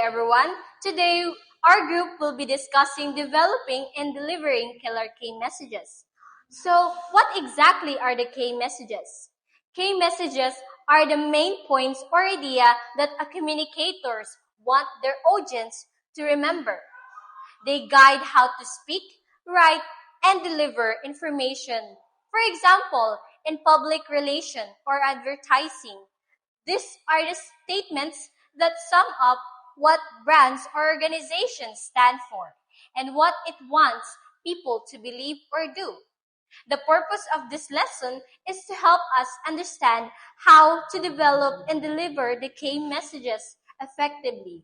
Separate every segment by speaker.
Speaker 1: everyone. Today, our group will be discussing developing and delivering killer K messages. So, what exactly are the K messages? K messages are the main points or idea that a communicators want their audience to remember. They guide how to speak, write, and deliver information. For example, in public relation or advertising. These are the statements that sum up what brands or organizations stand for and what it wants people to believe or do. The purpose of this lesson is to help us understand how to develop and deliver the key messages effectively.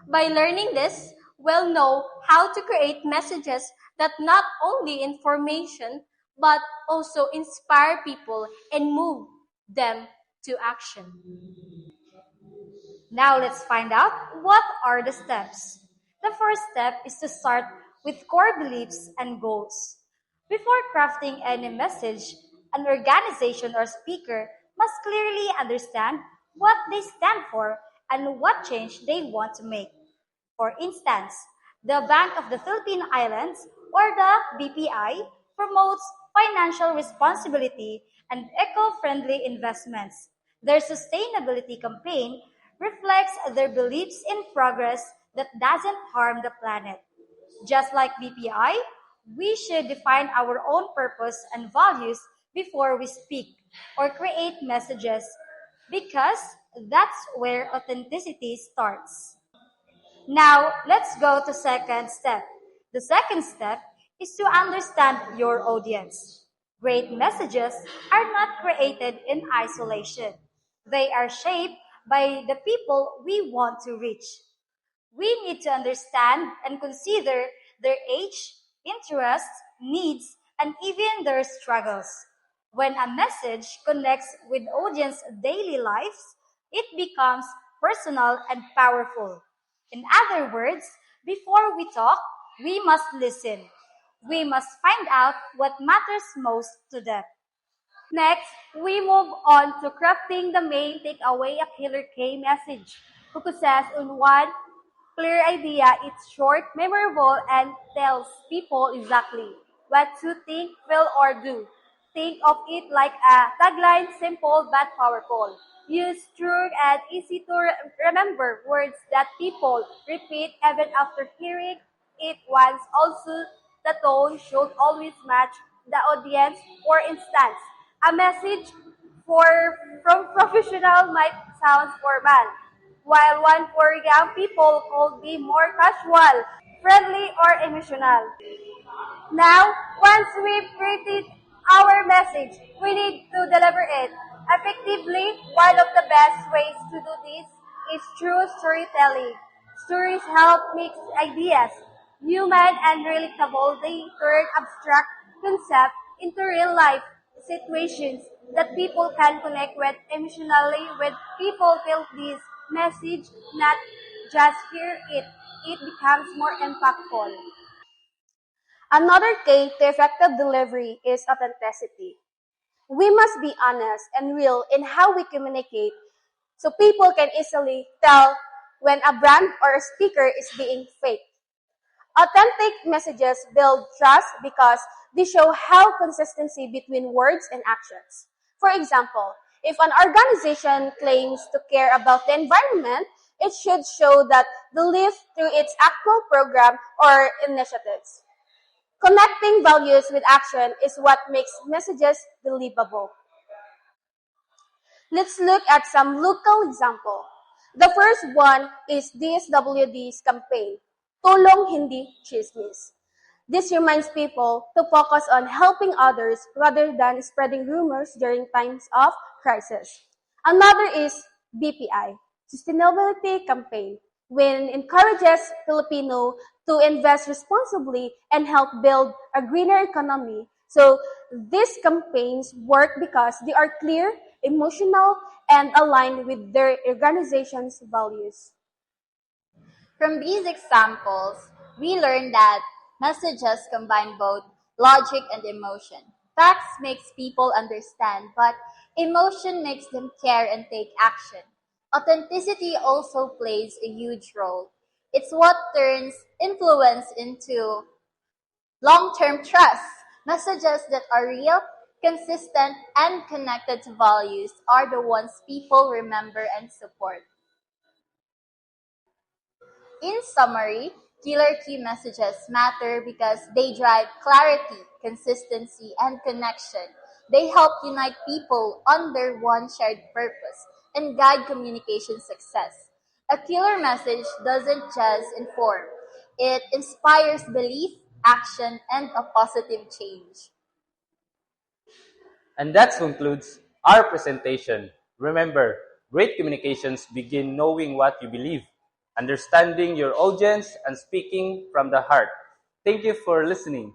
Speaker 1: By learning this, we'll know how to create messages that not only information but also inspire people and move them to action.
Speaker 2: Now let's find out what are the steps. The first step is to start with core beliefs and goals. Before crafting any message, an organization or speaker must clearly understand what they stand for and what change they want to make. For instance, the Bank of the Philippine Islands or the BPI promotes financial responsibility and eco-friendly investments. Their sustainability campaign reflects their beliefs in progress that doesn't harm the planet. Just like BPI, we should define our own purpose and values before we speak or create messages because that's where authenticity starts. Now, let's go to second step. The second step is to understand your audience. Great messages are not created in isolation. They are shaped by the people we want to reach. We need to understand and consider their age, interests, needs, and even their struggles. When a message connects with audience daily lives, it becomes personal and powerful. In other words, before we talk, we must listen. We must find out what matters most to them.
Speaker 1: Next, we move on to crafting the main takeaway a killer K message. Focuses on one clear idea. It's short, memorable, and tells people exactly what to think, feel, or do. Think of it like a tagline, simple but powerful. Use true and easy to remember words that people repeat even after hearing it once. Also, the tone should always match the audience. For instance, a message for from professional might sound formal, while one for young people could be more casual, friendly, or emotional. Now, once we've created our message, we need to deliver it effectively. One of the best ways to do this is through storytelling. Stories help mix ideas, human and relatable. They turn abstract concepts into real life situations that people can connect with emotionally. When people feel this message, not just hear it, it becomes more impactful. Another key to effective delivery is authenticity. We must be honest and real in how we communicate so people can easily tell when a brand or a speaker is being fake. Authentic messages build trust because they show how consistency between words and actions. For example, if an organization claims to care about the environment, it should show that belief through its actual program or initiatives. Connecting values with action is what makes messages believable. Let's look at some local example. The first one is DSWD's campaign, Tulong Hindi Chismis. This reminds people to focus on helping others rather than spreading rumors during times of crisis. Another is BPI, Sustainability Campaign, when encourages Filipino to invest responsibly and help build a greener economy. So these campaigns work because they are clear, emotional, and aligned with their organization's values.
Speaker 3: From these examples, we learn that messages combine both logic and emotion. Facts makes people understand, but emotion makes them care and take action. Authenticity also plays a huge role. It's what turns influence into long-term trust. Messages that are real, consistent, and connected to values are the ones people remember and support. In summary, killer key messages matter because they drive clarity, consistency, and connection. They help unite people under one shared purpose and guide communication success. A killer message doesn't just inform, it inspires belief, action, and a positive change.
Speaker 4: And that concludes our presentation. Remember, great communications begin knowing what you believe, understanding your audience, and speaking from the heart. Thank you for listening.